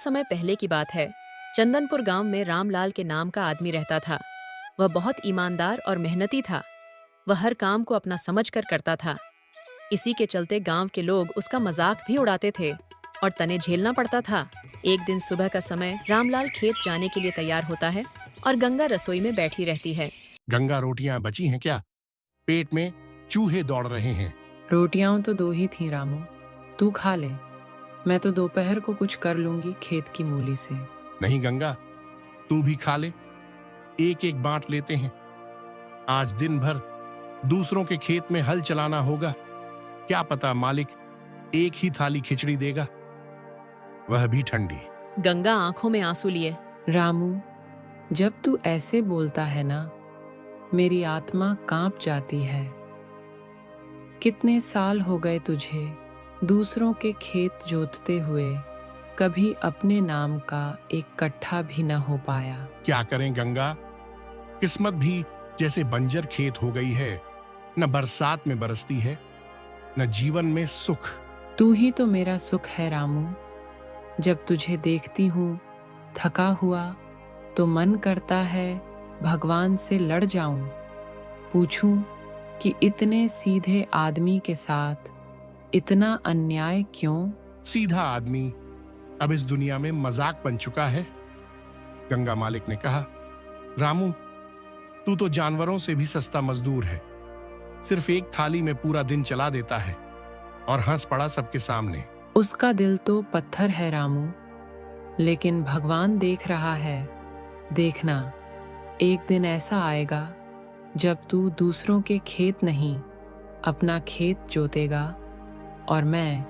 बहुत समय पहले की बात है। चंदनपुर गांव में रामलाल के नाम का आदमी रहता था। वह बहुत ईमानदार और मेहनती था। वह हर काम को अपना समझकर करता था। इसी के चलते गांव के लोग उसका मजाक भी उड़ाते थे और तने झेलना पड़ता था। एक दिन सुबह का समय रामलाल खेत जाने के लिए तैयार होता है और गंगा रसोई में बैठी रहती है। गंगा, रोटियां बची हैं क्या? पेट में चूहे दौड़ रहे हैं। रोटियां तो 2 ही थी रामू, तू खा ले। मैं तो दोपहर को कुछ कर लूंगी खेत की मूली से। नहीं गंगा, तू भी खा ले, एक एक बांट लेते हैं। आज दिन भर दूसरों के खेत में हल चलाना होगा। क्या पता मालिक एक ही थाली खिचड़ी देगा, वह भी ठंडी। गंगा आंखों में आंसू लिए, रामू, जब तू ऐसे बोलता है ना, मेरी आत्मा कांप जाती है। कितने साल हो गए तुझे दूसरों के खेत जोतते हुए, कभी अपने नाम का एक कट्ठा भी न हो पाया। क्या करें गंगा, किस्मत भी जैसे बंजर खेत हो गई है। न बरसात में बरसती है, न जीवन में सुख। तू ही तो मेरा सुख है रामू। जब तुझे देखती हूँ थका हुआ, तो मन करता है भगवान से लड़ जाऊं, पूछूं कि इतने सीधे आदमी के साथ इतना अन्याय क्यों? सीधा आदमी अब इस दुनिया में मजाक बन चुका है। गंगा मालिक ने कहा, रामू, तू तो जानवरों से भी सस्ता मजदूर है। सिर्फ एक थाली में पूरा दिन चला देता है और हंस पड़ा सबके सामने। उसका दिल तो पत्थर है रामू, लेकिन भगवान देख रहा है। देखना, एक दिन ऐसा आएगा जब तू दूसरों के खेत नहीं, अपना खेत जोतेगा और मैं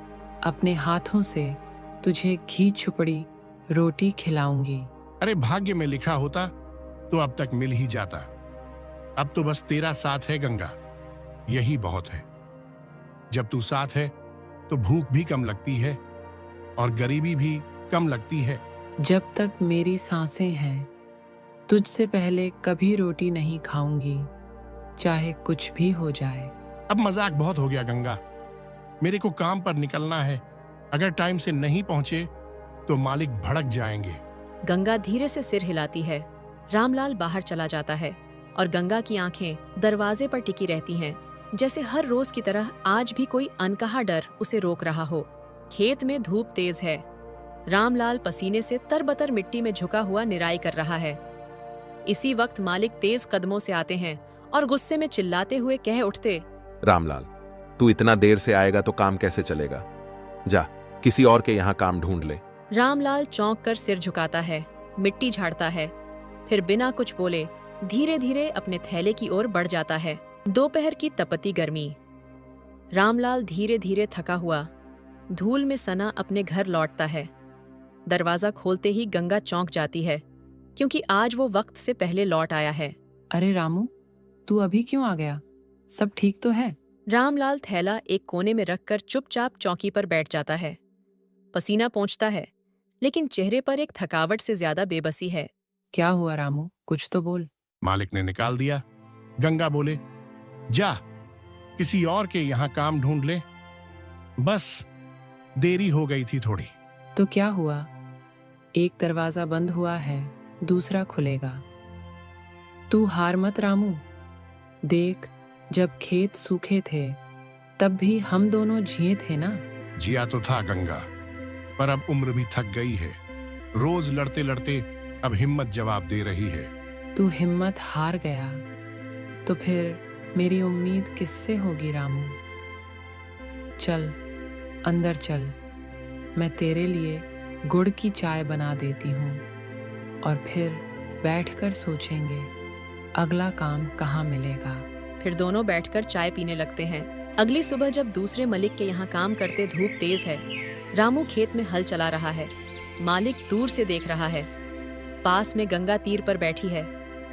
अपने हाथों से तुझे घी छुपड़ी रोटी खिलाऊंगी। अरे भाग्य में लिखा होता तो अब तक मिल ही जाता। अब तो बस तेरा साथ है गंगा, यही बहुत है। जब तू साथ है तो भूख भी कम लगती है और गरीबी भी कम लगती है। जब तक मेरी सांसें हैं, तुझसे पहले कभी रोटी नहीं खाऊंगी, चाहे कुछ भी हो जाए। अब मजाक बहुत हो गया गंगा, मेरे को काम पर निकलना है। अगर टाइम से नहीं पहुंचे तो मालिक भड़क जाएंगे। गंगा धीरे से सिर हिलाती है। रामलाल बाहर चला जाता है और गंगा की आंखें दरवाजे पर टिकी रहती हैं, जैसे हर रोज की तरह आज भी कोई अनकहा डर उसे रोक रहा हो। खेत में धूप तेज है। रामलाल पसीने से तरबतर मिट्टी में झुका हुआ निराई कर रहा है। इसी वक्त मालिक तेज कदमों से आते हैं और गुस्से में चिल्लाते हुए कह उठते, रामलाल, तू इतना देर से आएगा तो काम कैसे चलेगा? जा, किसी और के यहाँ काम ढूंढ ले। रामलाल चौंक कर सिर झुकाता है, मिट्टी झाड़ता है, फिर बिना कुछ बोले धीरे धीरे अपने थैले की ओर बढ़ जाता है। दोपहर की तपती गर्मी। रामलाल धीरे धीरे थका हुआ धूल में सना अपने घर लौटता है। दरवाजा खोलते ही गंगा चौंक जाती है, क्योंकि आज वो वक्त से पहले लौट आया है। अरे रामू, तू अभी क्यों आ गया? सब ठीक तो है? रामलाल थैला एक कोने में रखकर चुपचाप चौकी पर बैठ जाता है। पसीना पोंछता है, लेकिन चेहरे पर एक थकावट से ज्यादा बेबसी है। क्या हुआ रामू, कुछ तो बोल। मालिक ने निकाल दिया। गंगा बोले, जा, किसी और के यहाँ काम ढूंढ ले। बस देरी हो गई थी थोड़ी। तो क्या हुआ? एक दरवाजा बंद हुआ है, दूसरा खुलेगा। तू हार मत रामू। देख, जब खेत सूखे थे तब भी हम दोनों जिए थे ना। जिया तो था गंगा, पर अब उम्र भी थक गई है। रोज लड़ते लड़ते अब हिम्मत जवाब दे रही है। तू हिम्मत हार गया तो फिर मेरी उम्मीद किससे होगी रामू? चल अंदर चल, मैं तेरे लिए गुड़ की चाय बना देती हूँ और फिर बैठकर सोचेंगे अगला काम कहाँ मिलेगा। फिर दोनों बैठकर चाय पीने लगते हैं। अगली सुबह जब दूसरे मलिक के यहाँ काम करते धूप तेज है, रामू खेत में हल चला रहा है। मालिक दूर से देख रहा है। पास में गंगा तीर पर बैठी है,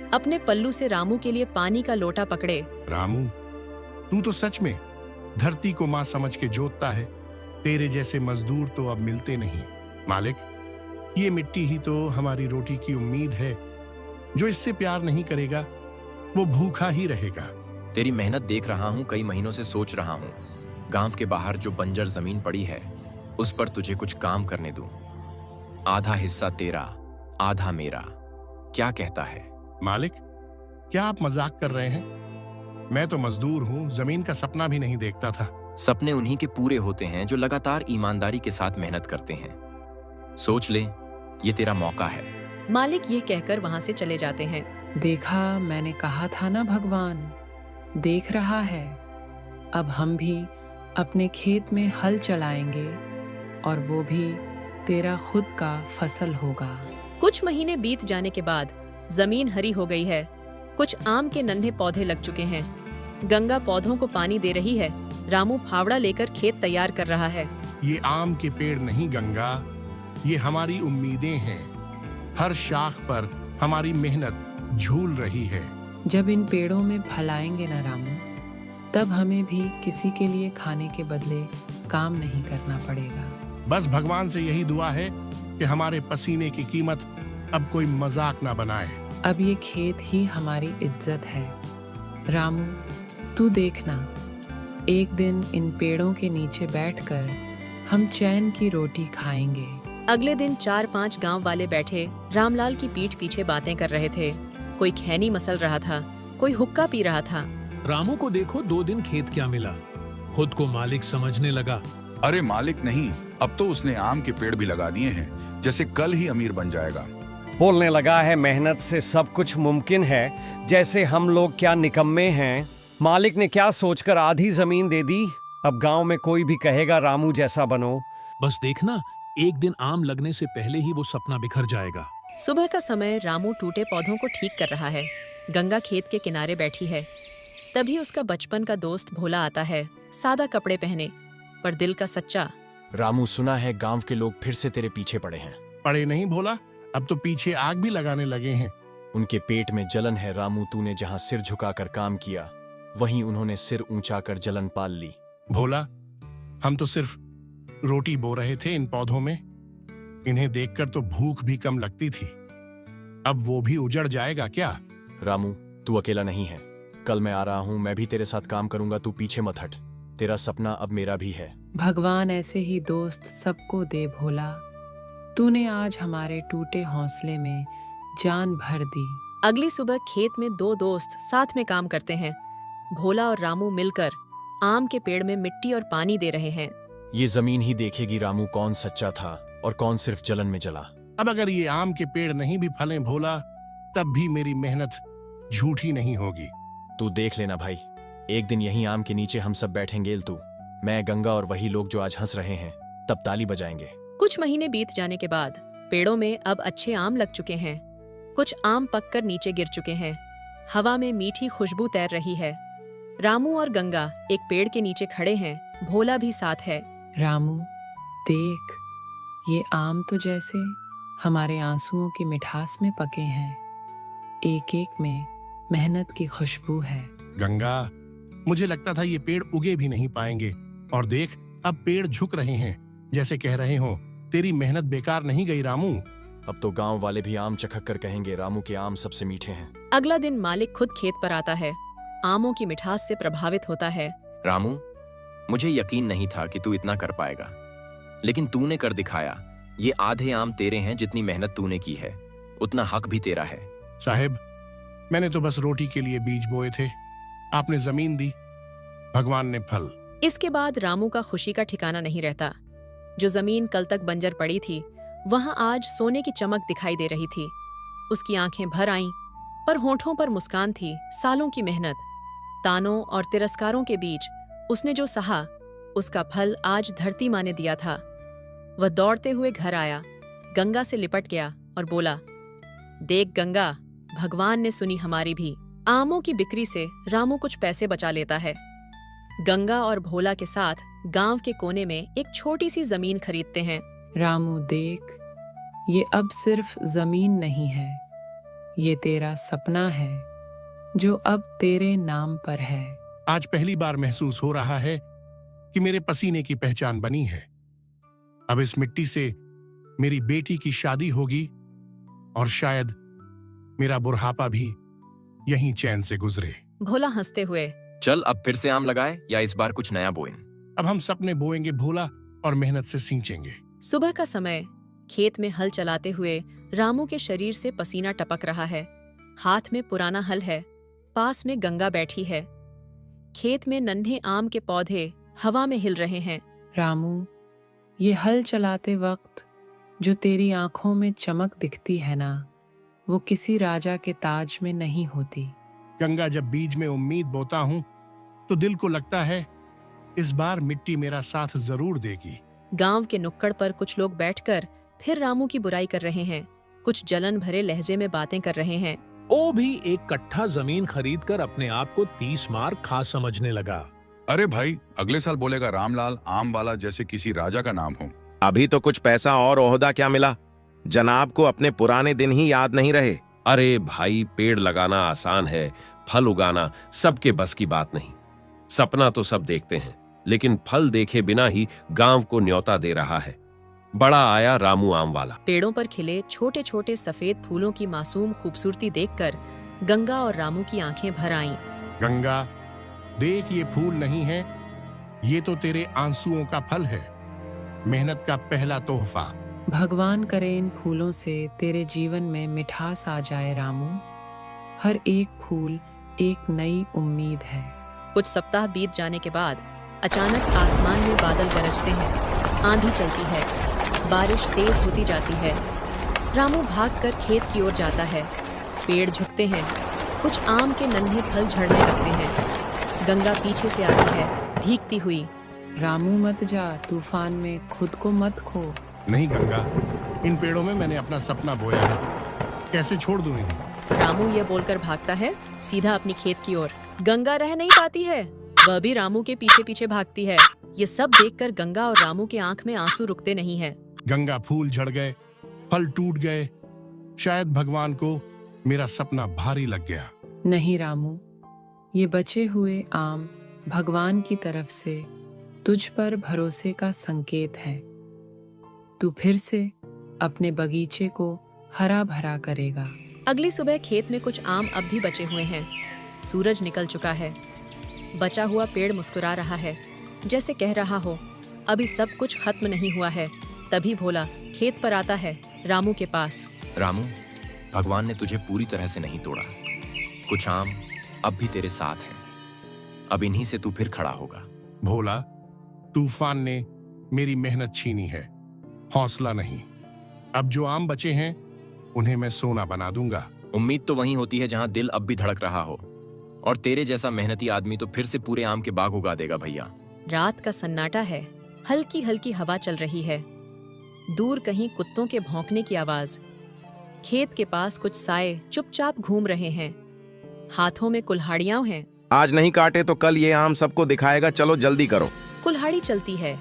अपने पल्लू से रामू के लिए पानी का लोटा पकड़े। रामू, तू तो सच में धरती को माँ समझ के जोतता है। तेरे जैसे मजदूर तो अब मिलते नहीं। मालिक, ये मिट्टी ही तो हमारी रोटी की उम्मीद है। जो इससे प्यार नहीं करेगा वो भूखा ही रहेगा। तेरी मेहनत देख रहा हूँ, कई महीनों से सोच रहा हूँ गांव के बाहर जो बंजर जमीन पड़ी है उस पर तुझे कुछ काम करने दूं। आधा हिस्सा तेरा, आधा मेरा। क्या कहता है? मालिक, क्या आप मजाक कर रहे हैं? मैं तो मजदूर हूँ, जमीन का सपना भी नहीं देखता था। सपने उन्हीं के पूरे होते हैं जो लगातार ईमानदारी के साथ मेहनत करते हैं। सोच ले, ये तेरा मौका है। मालिक ये कहकर वहां से चले जाते हैं। देखा, मैंने कहा था ना, भगवान देख रहा है। अब हम भी अपने खेत में हल चलाएंगे और वो भी तेरा खुद का फसल होगा। कुछ महीने बीत जाने के बाद जमीन हरी हो गई है। कुछ आम के नन्हे पौधे लग चुके हैं। गंगा पौधों को पानी दे रही है। रामू फावड़ा लेकर खेत तैयार कर रहा है। ये आम के पेड़ नहीं गंगा, ये हमारी उम्मीदें हैं। हर शाख पर हमारी मेहनत झूल रही है। जब इन पेड़ों में फल आएंगे ना रामू, तब हमें भी किसी के लिए खाने के बदले काम नहीं करना पड़ेगा। बस भगवान से यही दुआ है कि हमारे पसीने की कीमत अब कोई मजाक ना बनाए। अब ये खेत ही हमारी इज्जत है। रामू, तू देखना, एक दिन इन पेड़ों के नीचे बैठकर हम चैन की रोटी खाएंगे। अगले दिन 4-5 गांव वाले बैठे रामलाल की पीठ पीछे बातें कर रहे थे। कोई खैनी मसल रहा था, कोई हुक्का पी रहा था। रामू को देखो, 2 दिन खेत क्या मिला, खुद को मालिक समझने लगा। अरे मालिक नहीं, अब तो उसने आम के पेड़ भी लगा दिए हैं, जैसे कल ही अमीर बन जाएगा। बोलने लगा है मेहनत से सब कुछ मुमकिन है, जैसे हम लोग क्या निकम्मे हैं। मालिक ने क्या सोचकर आधी जमीन दे दी। अब गांव में कोई भी कहेगा रामू जैसा बनो। बस देखना, एक दिन आम लगने से पहले ही वो सपना बिखर जाएगा। सुबह का समय रामू टूटे पौधों को ठीक कर रहा है। गंगा खेत के किनारे बैठी है। तभी उसका बचपन का दोस्त भोला आता है, सादा कपड़े पहने पर दिल का सच्चा। रामू, सुना है गांव के लोग फिर से तेरे पीछे पड़े हैं। पड़े नहीं भोला, अब तो पीछे आग भी लगाने लगे हैं। उनके पेट में जलन है रामू। तूने जहां सिर झुकाकर काम किया, वहीं उन्होंने सिर ऊंचा कर जलन पाल ली। भोला, हम तो सिर्फ रोटी बो रहे थे इन पौधों में। इन्हें देखकर तो भूख भी कम लगती थी। अब वो भी उजड़ जाएगा क्या? रामू, तू अकेला नहीं है। कल मैं आ रहा हूं, मैं भी तेरे साथ काम करूंगा। तू पीछे मत हट। तेरा सपना अब मेरा भी है। भगवान ऐसे ही दोस्त सबको दे भोला। तूने आज हमारे टूटे हौसले में जान भर दी। अगली सुबह खेत में 2 दोस्त साथ में काम करते हैं। भोला और रामू मिलकर आम के पेड़ में मिट्टी और पानी दे रहे हैं। ये जमीन ही देखेगी रामू, कौन सच्चा था और कौन सिर्फ जलन में जला। अब अगर ये आम के पेड़ नहीं भी फलें भोला, तब भी मेरी मेहनत झूठी नहीं होगी। तू देख लेना भाई, एक दिन यहीं आम के नीचे हम सब बैठेंगे, तू, मैं, गंगा और वही लोग जो आज हंस रहे हैं, तब ताली बजाएंगे। कुछ महीने बीत जाने के बाद पेड़ों में अब अच्छे आम लग चुके हैं। कुछ आम पककर नीचे गिर चुके हैं। हवा में मीठी खुशबू तैर रही है। रामू और गंगा एक पेड़ के नीचे खड़े हैं। भोला भी साथ है। रामू देख, ये आम तो जैसे हमारे आंसुओं की मिठास में पके हैं। एक एक में मेहनत की खुशबू है। गंगा, मुझे लगता था ये पेड़ उगे भी नहीं पाएंगे, और देख अब पेड़ झुक रहे हैं, जैसे कह रहे हो तेरी मेहनत बेकार नहीं गई रामू। अब तो गांव वाले भी आम चखक कर कहेंगे रामू के आम सबसे मीठे हैं। अगला दिन मालिक खुद खेत पर आता है। आमों की मिठास से प्रभावित होता है। रामू, मुझे यकीन नहीं था कि तू इतना कर पाएगा, लेकिन तूने कर दिखाया। ये आधे आम तेरे हैं, जितनी मेहनत तूने की है उतना हक भी तेरा है। साहेब, मैंने तो बस रोटी के लिए बीज बोए थे, आपने जमीन दी, भगवान ने फल। इसके बाद रामू का खुशी का ठिकाना नहीं रहता। जो जमीन कल तक बंजर पड़ी थी, वहां आज सोने की चमक दिखाई दे रही थी। उसकी आंखें भर आईं, पर होठों पर मुस्कान थी। सालों की मेहनत, तानों और तिरस्कारों के बीच उसने जो सहा, उसका फल आज धरती माँ ने दिया था। वह दौड़ते हुए घर आया, गंगा से लिपट गया और बोला, देख गंगा, भगवान ने सुनी हमारी भी। आमों की बिक्री से रामू कुछ पैसे बचा लेता है। गंगा और भोला के साथ गांव के कोने में एक छोटी सी जमीन खरीदते हैं। रामू देख, ये अब सिर्फ जमीन नहीं है, ये तेरा सपना है जो अब तेरे नाम पर है। आज पहली बार महसूस हो रहा है कि मेरे पसीने की पहचान बनी है। अब इस मिट्टी से मेरी बेटी की शादी होगी और शायद मेरा बुढ़ापा भी यहीं चैन से गुजरे। भोला हंसते हुए, चल अब फिर से आम लगाए, या इस बार कुछ नया बोएं। अब हम सपने बोएंगे भोला, और मेहनत से सींचेंगे। सुबह का समय खेत में हल चलाते हुए रामू के शरीर से पसीना टपक रहा है। हाथ में पुराना हल है, पास में गंगा बैठी है। खेत में नन्हे आम के पौधे हवा में हिल रहे हैं। रामू, ये हल चलाते वक्त जो तेरी आंखों में चमक दिखती है ना, वो किसी राजा के ताज में नहीं होती। गंगा, जब बीज में उम्मीद बोता हूँ तो दिल को लगता है इस बार मिट्टी मेरा साथ जरूर देगी। गांव के नुक्कड़ पर कुछ लोग बैठकर फिर रामू की बुराई कर रहे हैं। कुछ जलन भरे लहजे में बातें कर रहे हैं। ओ भी एक कट्ठा जमीन खरीदकर अपने आप को 30 मार खा समझने लगा। अरे भाई, अगले साल बोलेगा रामलाल आम वाला, जैसे किसी राजा का नाम हो। अभी तो कुछ पैसा और ओहदा क्या मिला, जनाब को अपने पुराने दिन ही याद नहीं रहे। अरे भाई, पेड़ लगाना आसान है, फल उगाना सबके बस की बात नहीं। सपना तो सब देखते हैं, लेकिन फल देखे बिना ही गांव को न्योता दे रहा है। बड़ा आया रामू आम वाला। पेड़ों पर खिले छोटे छोटे सफेद फूलों की मासूम खूबसूरती देखकर गंगा और रामू की आंखें भर आईं। गंगा, देख, ये फूल नहीं है, ये तो तेरे आंसुओं का फल है, मेहनत का पहला तोहफा। भगवान करे इन फूलों से तेरे जीवन में मिठास आ जाए रामू। हर एक फूल एक नई उम्मीद है। कुछ सप्ताह बीत जाने के बाद अचानक आसमान में बादल गरजते हैं, आंधी चलती है, बारिश तेज होती जाती है। रामू भागकर खेत की ओर जाता है। पेड़ झुकते हैं, कुछ आम के नन्हे फल झड़ने लगते हैं। गंगा पीछे से आती है, भीगती हुई। रामू मत जा, तूफान में खुद को मत खो। नहीं गंगा, इन पेड़ों में मैंने अपना सपना बोया है, कैसे छोड़ दूं इन्हें। रामू ये बोलकर भागता है सीधा अपनी खेत की ओर। गंगा रह नहीं पाती है, वह भी रामू के पीछे पीछे भागती है। ये सब देखकर गंगा और रामू के आंख में आंसू रुकते नहीं हैं। गंगा, फूल झड़ गए, फल टूट गए, शायद भगवान को मेरा सपना भारी लग गया। नहीं रामू, ये बचे हुए आम भगवान की तरफ से तुझ पर भरोसे का संकेत है। तू फिर से अपने बगीचे को हरा भरा करेगा। अगली सुबह खेत में कुछ आम अब भी बचे हुए हैं। सूरज निकल चुका है। बचा हुआ पेड़ मुस्कुरा रहा है, जैसे कह रहा हो अभी सब कुछ खत्म नहीं हुआ है। तभी भोला खेत पर आता है, रामू के पास। रामू, भगवान ने तुझे पूरी तरह से नहीं तोड़ा। कुछ आम अब भी तेरे साथ हैं। अब इन्हीं से तू फिर खड़ा होगा। भोला, तूफान ने मेरी मेहनत छीनी है, हौसला नहीं। अब जो आम बचे हैं उन्हें मैं सोना बना दूंगा। उम्मीद तो वहीं होती है जहां दिल अब भी धड़क रहा हो, और तेरे जैसा मेहनती आदमी तो फिर से पूरे आम के बाग उगा देगा भैया। रात का सन्नाटा है, हल्की हल्की हवा चल रही है। दूर कहीं कुत्तों के भौंकने की आवाज। खेत के पास कुछ साए चुपचाप घूम रहे हैं, हाथों में कुल्हाड़ियां हैं। आज नहीं काटे तो कल ये आम सबको दिखाएगा, चलो जल्दी करो। कुल्हाड़ी चलती है,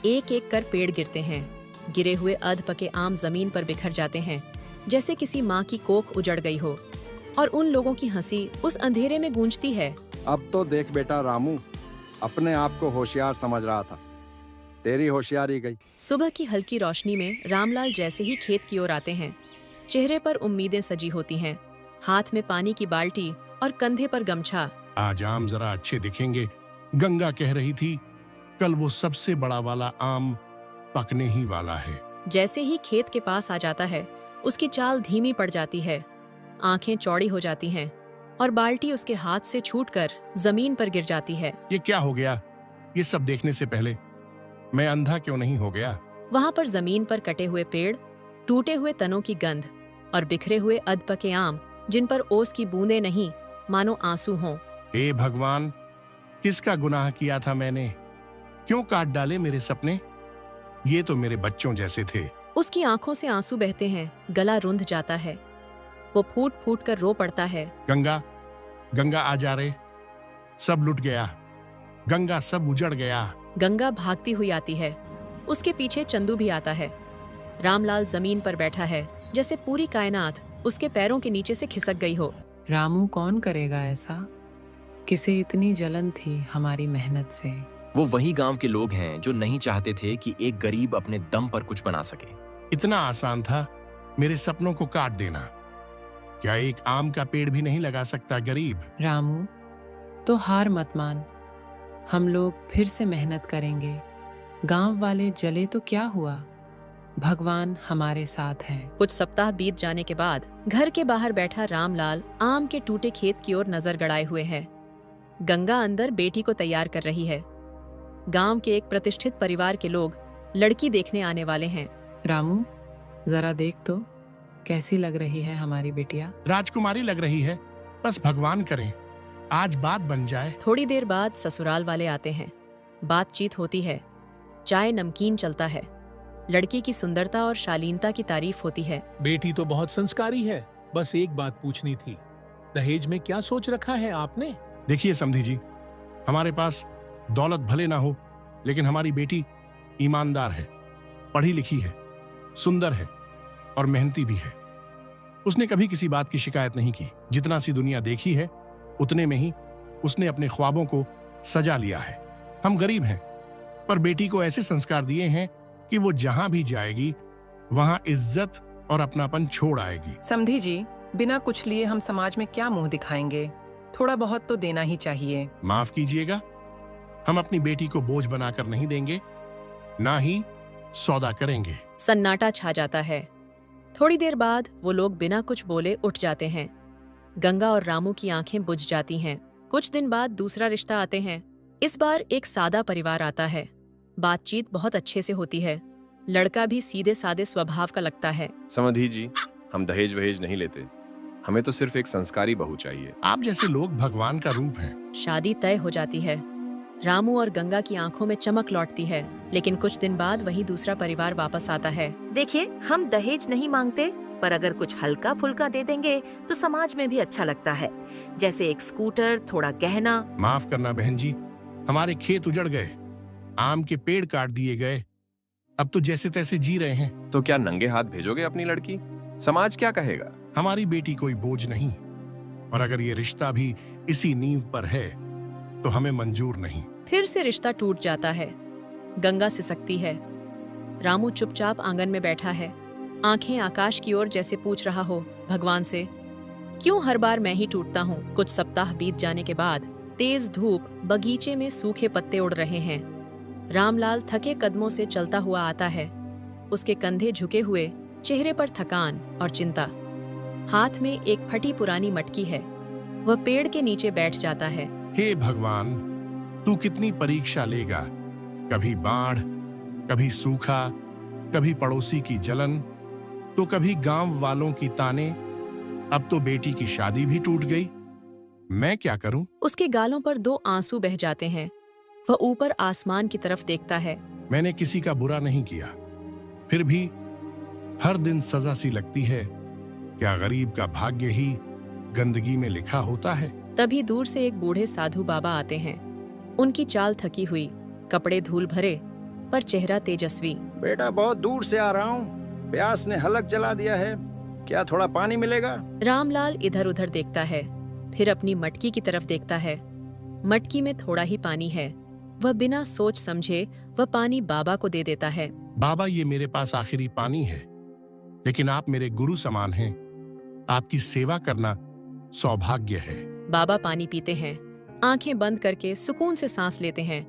एक एक कर पेड़ गिरते हैं। गिरे हुए अध पके आम जमीन पर बिखर जाते हैं, जैसे किसी माँ की कोख उजड़ गई हो। और उन लोगों की हंसी उस अंधेरे में गूंजती है। अब तो देख बेटा रामू, अपने आप को होशियार समझ रहा था, तेरी होशियारी गई। सुबह की हल्की रोशनी में रामलाल जैसे ही खेत की ओर आते हैं, चेहरे पर उम्मीदें सजी होती हैं। हाथ में पानी की बाल्टी और कंधे पर गमछा। आज आम जरा अच्छे दिखेंगे। गंगा कह रही थी कल वो सबसे बड़ा वाला आम पकने ही वाला है। जैसे ही खेत के पास आ जाता है, उसकी चाल धीमी पड़ जाती है, आंखें चौड़ी हो जाती हैं और बाल्टी उसके हाथ से छूटकर जमीन पर गिर जाती है। ये क्या हो गया? ये सब देखने से पहले मैं अंधा क्यों नहीं हो गया? वहां पर जमीन पर कटे हुए पेड़, टूटे हुए तनों की गंध और बिखरे हुए अधपके आम, जिन पर ओस की बूंदें नहीं मानो आंसू हों। हे भगवान, किसका गुनाह किया था मैंने? क्यों काट डाले मेरे सपने? ये तो मेरे बच्चों जैसे थे। उसकी आंखों से आंसू बहते हैं, गला रुंध जाता है। वो फूट फूट कर रो पड़ता है। गंगा, गंगा आ जा रे, सब लुट गया। गंगा, सब उजड़ गया। गंगा भागती हुई आती है। उसके पीछे चंदू भी आता है। रामलाल जमीन पर बैठा है, जैसे पूरी कायनात उसके पैरों के नीचे से खिसक गई हो। रामू, कौन करेगा ऐसा? किसे इतनी जलन थी हमारी मेहनत से? वो वही गांव के लोग हैं जो नहीं चाहते थे कि एक गरीब अपने दम पर कुछ बना सके। इतना आसान था मेरे सपनों को काट देना। क्या एक आम का पेड़ भी नहीं लगा सकता गरीब? रामू, तो हार मत मान, हम लोग फिर से मेहनत करेंगे। गांव वाले जले तो क्या हुआ, भगवान हमारे साथ है। कुछ सप्ताह बीत जाने के बाद घर के बाहर बैठा रामलाल आम के टूटे खेत की ओर नजर गड़ाए हुए है। गंगा अंदर बेटी को तैयार कर रही है। गांव के एक प्रतिष्ठित परिवार के लोग लड़की देखने आने वाले हैं। रामू, जरा देख तो कैसी लग रही है हमारी बेटिया। राजकुमारी लग रही है, बस भगवान करें आज बात बन जाए। थोड़ी देर बाद ससुराल वाले आते हैं। बातचीत होती है, चाय नमकीन चलता है। लड़की की सुंदरता और शालीनता की तारीफ होती है। बेटी तो बहुत संस्कारी है, बस एक बात पूछनी थी, दहेज में क्या सोच रखा है आपने? देखिए समधी जी, हमारे पास दौलत भले ना हो, लेकिन हमारी बेटी ईमानदार है, पढ़ी लिखी है, सुंदर है और मेहनती भी है। उसने कभी किसी बात की शिकायत नहीं की। जितना सी दुनिया देखी है उतने में ही उसने अपने ख्वाबों को सजा लिया है। हम गरीब हैं, पर बेटी को ऐसे संस्कार दिए हैं कि वो जहां भी जाएगी वहां इज्जत और अपनापन छोड़ आएगी। समधी जी, बिना कुछ लिए हम समाज में क्या मुंह दिखाएंगे? थोड़ा बहुत तो देना ही चाहिए। माफ कीजिएगा, हम अपनी बेटी को बोझ बनाकर नहीं देंगे, ना ही सौदा करेंगे। सन्नाटा छा जाता है। थोड़ी देर बाद वो लोग बिना कुछ बोले उठ जाते हैं। गंगा और रामू की आंखें बुझ जाती हैं। कुछ दिन बाद दूसरा रिश्ता आते हैं। इस बार एक सादा परिवार आता है। बातचीत बहुत अच्छे से होती है। लड़का भी सीधे सादे स्वभाव का लगता है। समधी जी, हम दहेज वहेज नहीं लेते, हमें तो सिर्फ एक संस्कारी बहू चाहिए। आप जैसे लोग भगवान का रूप हैं। शादी तय हो जाती है। रामू और गंगा की आंखों में चमक लौटती है, लेकिन कुछ दिन बाद वही दूसरा परिवार वापस आता है। देखिए, हम दहेज नहीं मांगते, पर अगर कुछ हल्का फुल्का दे देंगे तो समाज में भी अच्छा लगता है, जैसे एक स्कूटर, थोड़ा गहना। माफ करना बहन जी, हमारे खेत उजड़ गए, आम के पेड़ काट दिए गए, अब तो जैसे तैसे जी रहे हैं। तो क्या नंगे हाथ भेजोगे अपनी लड़की? समाज क्या कहेगा? हमारी बेटी कोई बोझ नहीं, और अगर ये रिश्ता भी इसी नींव पर है तो हमें मंजूर नहीं। फिर से रिश्ता टूट जाता है। गंगा सिसकती है। रामू चुपचाप आंगन में बैठा है, आंखें आकाश की ओर, जैसे पूछ रहा हो भगवान से, क्यों हर बार मैं ही टूटता हूँ। कुछ सप्ताह बीत जाने के बाद तेज धूप, बगीचे में सूखे पत्ते उड़ रहे हैं। रामलाल थके कदमों से चलता हुआ आता है। उसके कंधे झुके हुए, चेहरे पर थकान और चिंता। हाथ में एक फटी पुरानी मटकी है। वह पेड़ के नीचे बैठ जाता है। हे भगवान, तू कितनी परीक्षा लेगा? कभी बाढ़, कभी सूखा, कभी पड़ोसी की जलन, तो कभी गांव वालों की ताने। अब तो बेटी की शादी भी टूट गई, मैं क्या करूं? उसके गालों पर 2 आंसू बह जाते हैं। वह ऊपर आसमान की तरफ देखता है। मैंने किसी का बुरा नहीं किया, फिर भी हर दिन सजा सी लगती है। क्या गरीब का भाग्य ही गंदगी में लिखा होता है? तभी दूर से एक बूढ़े साधु बाबा आते हैं। उनकी चाल थकी हुई, कपड़े धूल भरे, पर चेहरा तेजस्वी। बेटा, बहुत दूर से आ रहा हूँ, प्यास ने हलक जला दिया है, क्या थोड़ा पानी मिलेगा? रामलाल इधर उधर देखता है, फिर अपनी मटकी की तरफ देखता है। मटकी में थोड़ा ही पानी है। वह बिना सोच समझे वह पानी बाबा को दे देता है। बाबा, ये मेरे पास आखिरी पानी है, लेकिन आप मेरे गुरु समान हैं। आपकी सेवा करना सौभाग्य है। बाबा पानी पीते हैं, आंखें बंद करके सुकून से सांस लेते हैं।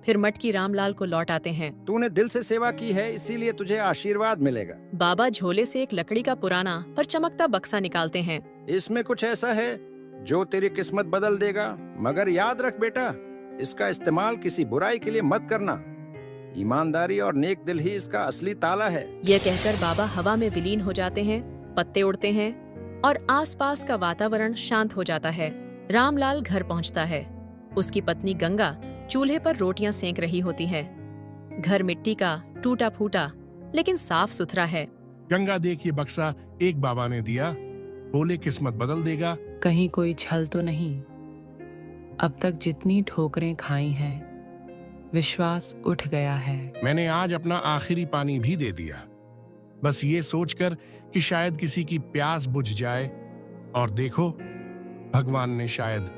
फिर मटकी रामलाल को लौटाते हैं। तूने दिल से सेवा की है, इसीलिए तुझे आशीर्वाद मिलेगा। बाबा झोले से एक लकड़ी का पुराना पर चमकता बक्सा निकालते हैं। इसमें कुछ ऐसा है जो तेरी किस्मत बदल देगा, मगर याद रख बेटा, इसका इस्तेमाल किसी बुराई के लिए मत करना। ईमानदारी और नेक दिल ही इसका असली ताला है। यह कहकर बाबा हवा में विलीन हो जाते हैं। पत्ते उड़ते हैं और आसपास का वातावरण शांत हो जाता है। रामलाल घर पहुंचता है। उसकी पत्नी गंगा चूल्हे पर रोटियां सेंक रही होती है। घर मिट्टी का, टूटा फूटा, लेकिन साफ सुथरा है। गंगा, देख, ये बक्सा एक बाबा ने दिया, बोले किस्मत बदल देगा। कहीं कोई छल तो नहीं? अब तक जितनी ठोकरें खाई हैं, विश्वास उठ गया है। मैंने आज अपना आखिरी पानी भी दे दिया, बस ये सोचकर कि शायद किसी की प्यास बुझ जाए, और देखो, भगवान ने शायद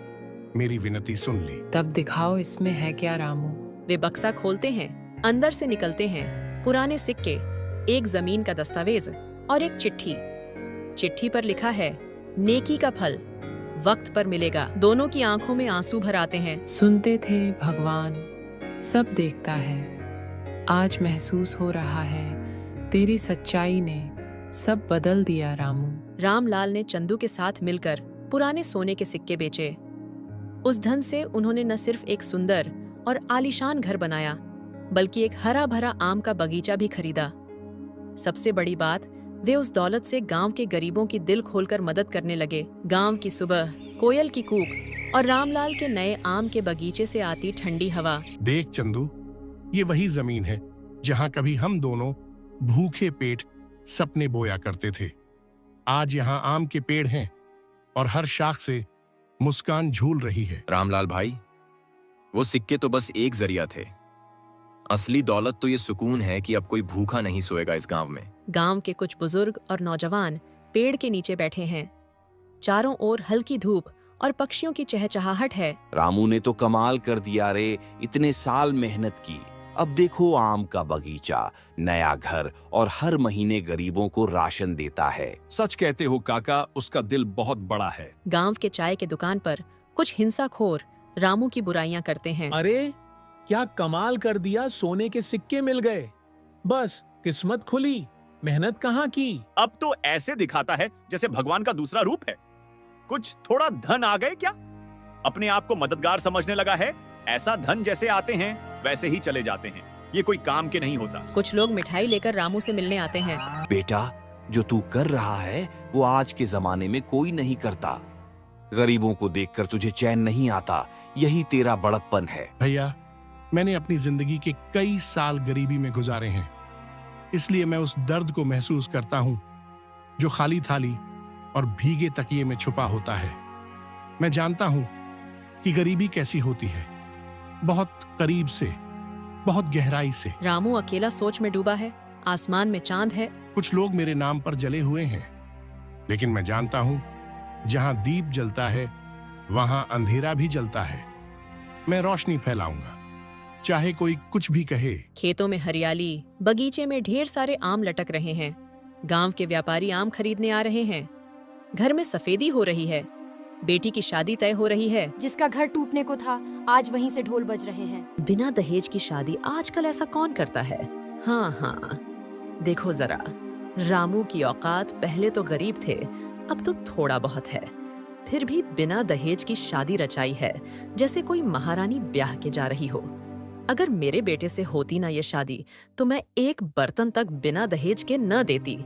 मेरी विनती सुन ली। तब दिखाओ इसमें है क्या रामू। वे बक्सा खोलते हैं। अंदर से निकलते हैं पुराने सिक्के, एक जमीन का दस्तावेज और एक चिट्ठी। चिट्ठी पर लिखा है, नेकी का फल वक्त पर मिलेगा। दोनों की आंखों में आंसू भर आते हैं। सुनते थे भगवान सब देखता है, आज महसूस हो रहा है तेरी सच्चाई ने सब बदल दिया रामू। रामलाल ने चंदू के साथ मिलकर पुराने सोने के सिक्के बेचे। उस धन से उन्होंने न सिर्फ एक सुंदर और आलीशान घर बनाया, बल्कि एक हरा भरा आम का बगीचा भी खरीदा। सबसे बड़ी बात, वे उस दौलत से गांव के गरीबों की दिल खोलकर मदद करने लगे। गांव की सुबह, कोयल की कूक और रामलाल के नए आम के बगीचे से आती ठंडी हवा। देख चंदू, ये वही जमीन है जहां कभी हम दोनों भूखे पेट सपने बोया करते थे। आज यहाँ आम के पेड़ हैं और हर शाख से मुस्कान झूल रही है। रामलाल भाई, वो सिक्के तो बस एक जरिया थे। असली दौलत तो ये सुकून है कि अब कोई भूखा नहीं सोएगा इस गांव में। गांव के कुछ बुजुर्ग और नौजवान पेड़ के नीचे बैठे हैं। चारों ओर हल्की धूप और पक्षियों की चहचहाहट है। रामू ने तो कमाल कर दिया रे, इतने साल मेहनत की, अब देखो आम का बगीचा, नया घर और हर महीने गरीबों को राशन देता है। सच कहते हो काका, उसका दिल बहुत बड़ा है। गांव के चाय के दुकान पर कुछ हिंसाखोर रामू की बुराइयां करते हैं। अरे क्या कमाल कर दिया, सोने के सिक्के मिल गए, बस किस्मत खुली, मेहनत कहाँ की। अब तो ऐसे दिखाता है जैसे भगवान का दूसरा रूप है। कुछ थोड़ा धन आ गए क्या? अपने आप को मददगार समझने लगा है। ऐसा धन जैसे आते हैं वैसे ही चले जाते हैं, ये कोई काम के नहीं होता। कुछ लोग मिठाई लेकर रामू से मिलने आते हैं। बेटा, जो तू कर रहा है वो आज के जमाने में कोई नहीं करता। गरीबों को देखकर तुझे चैन नहीं आता, यही तेरा बड़प्पन है। भैया, मैंने अपनी जिंदगी के कई साल गरीबी में गुजारे हैं, इसलिए मैं उस दर्द को महसूस करता हूं जो खाली थाली और भीगे तकिए में छुपा होता है। मैं जानता हूं कि गरीबी कैसी होती है, बहुत करीब से, बहुत गहराई से। रामू अकेला सोच में डूबा है। आसमान में चांद है। कुछ लोग मेरे नाम पर जले हुए हैं, लेकिन मैं जानता हूं जहां दीप जलता है वहां अंधेरा भी जलता है। मैं रोशनी फैलाऊंगा, चाहे कोई कुछ भी कहे। खेतों में हरियाली, बगीचे में ढेर सारे आम लटक रहे हैं। गांव के व्यापारी आम खरीदने आ रहे हैं। घर में सफेदी हो रही है। बेटी की शादी तय हो रही है। जिसका घर टूटने को था, आज वहीं से ढोल बज रहे हैं। बिना दहेज की शादी आजकल ऐसा कौन करता है? हाँ, देखो जरा, रामू की औकात पहले तो गरीब थे, अब तो थोड़ा बहुत है, फिर भी बिना दहेज की शादी रचाई है, जैसे कोई महारानी ब्याह के जा रही हो। अगर मेरे बेटे से होती ना ये शादी, तो मैं एक बर्तन तक बिना दहेज के न देती।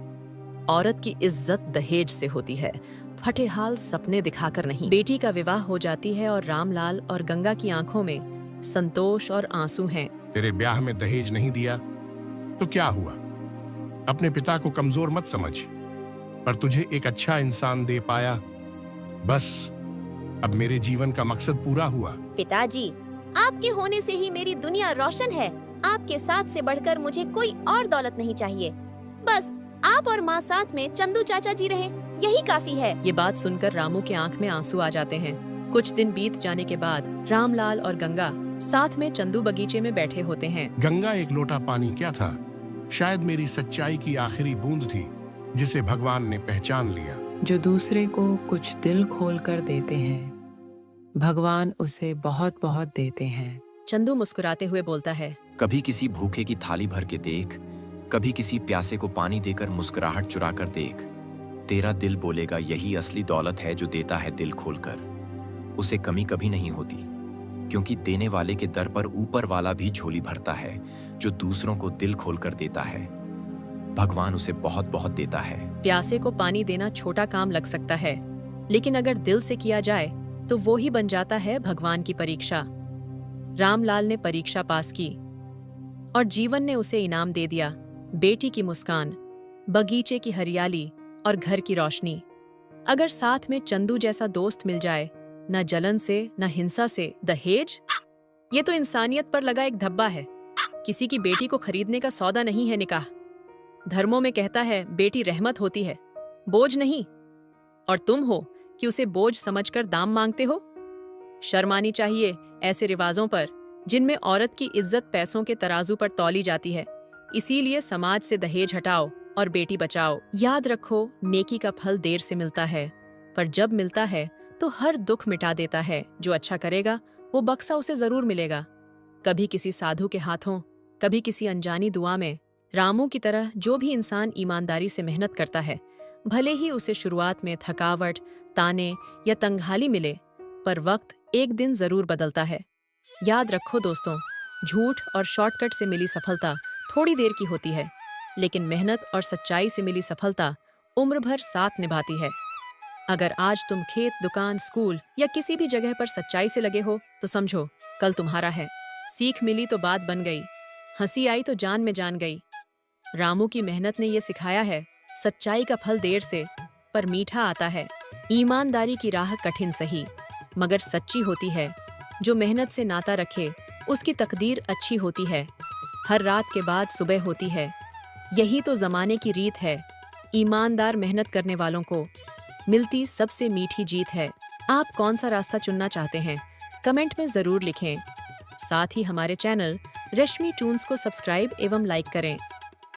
औरत की इज्जत दहेज से होती है, फटेहाल सपने दिखाकर नहीं। बेटी का विवाह हो जाती है और रामलाल और गंगा की आंखों में संतोष और आंसू हैं। तेरे ब्याह में दहेज नहीं दिया तो क्या हुआ? अपने पिता को कमजोर मत समझ, पर तुझे एक अच्छा इंसान दे पाया, बस अब मेरे जीवन का मकसद पूरा हुआ। पिताजी, आपके होने से ही मेरी दुनिया रोशन है। आपके साथ से बढ़कर मुझे कोई और दौलत नहीं चाहिए। बस आप और माँ साथ में चंदू चाचा जी रहे, यही काफी है। ये बात सुनकर रामू के आंख में आंसू आ जाते हैं। कुछ दिन बीत जाने के बाद रामलाल और गंगा साथ में चंदू बगीचे में बैठे होते हैं। गंगा एक लोटा पानी क्या था? शायद मेरी सच्चाई की आखिरी बूंद थी, जिसे भगवान ने पहचान लिया। जो दूसरे को कुछ दिल खोल कर देते हैं, भगवान उसे बहुत बहुत देते हैं। चंदू मुस्कुराते हुए बोलता है, कभी किसी भूखे की थाली भर के देख, कभी किसी प्यासे को पानी देकर मुस्कुराहट चुरा कर देख। तेरा दिल बोलेगा यही असली दौलत है जो देता है दिल खोलकर। उसे कमी कभी नहीं होती, क्योंकि देने वाले के दर पर ऊपर वाला भी झोली भरता है। जो दूसरों को दिल खोलकर देता है, भगवान उसे बहुत बहुत देता है। प्यासे को पानी देना छोटा काम लग सकता है, लेकिन अगर दिल से किया जाए तो वो ही बन जाता है भगवान की परीक्षा। रामलाल ने परीक्षा पास की और जीवन ने उसे इनाम दे दिया। बेटी की मुस्कान, बगीचे की हरियाली और घर की रोशनी। अगर साथ में चंदू जैसा दोस्त मिल जाए, न जलन से न हिंसा से दहेज, ये तो इंसानियत पर लगा एक धब्बा है। किसी की बेटी को खरीदने का सौदा नहीं है निकाह। धर्मों में कहता है बेटी रहमत होती है, बोझ नहीं, और तुम हो कि उसे बोझ समझकर दाम मांगते हो। शर्म आनी चाहिए ऐसे रिवाजों पर जिनमें औरत की इज्जत पैसों के तराजू पर तौली जाती है। इसीलिए समाज से दहेज हटाओ और बेटी बचाओ। याद रखो, नेकी का फल देर से मिलता है, पर जब मिलता है तो हर दुख मिटा देता है। जो अच्छा करेगा वो बक्सा उसे जरूर मिलेगा। कभी किसी साधु के हाथों, कभी किसी अनजानी दुआ में रामू की तरह जो भी इंसान ईमानदारी से मेहनत करता है, भले ही उसे शुरुआत में थकावट, ताने या तंगहाली मिले, पर वक्त एक दिन जरूर बदलता है। याद रखो दोस्तों, झूठ और शॉर्टकट से मिली सफलता थोड़ी देर की होती है, लेकिन मेहनत और सच्चाई से मिली सफलता उम्र भर साथ निभाती है। अगर आज तुम खेत, दुकान, स्कूल या किसी भी जगह पर सच्चाई से लगे हो, तो समझो कल तुम्हारा है। सीख मिली तो बात बन गई, हंसी आई तो जान में जान गई। रामू की मेहनत ने ये सिखाया है, सच्चाई का फल देर से पर मीठा आता है। ईमानदारी की राह कठिन सही, मगर सच्ची होती है। जो मेहनत से नाता रखे, उसकी तकदीर अच्छी होती है। हर रात के बाद सुबह होती है। यही तो जमाने की रीत है। ईमानदार मेहनत करने वालों को मिलती सबसे मीठी जीत है। आप कौन सा रास्ता चुनना चाहते हैं, कमेंट में जरूर लिखें। साथ ही हमारे चैनल रश्मि टून्स को सब्सक्राइब एवं लाइक करें।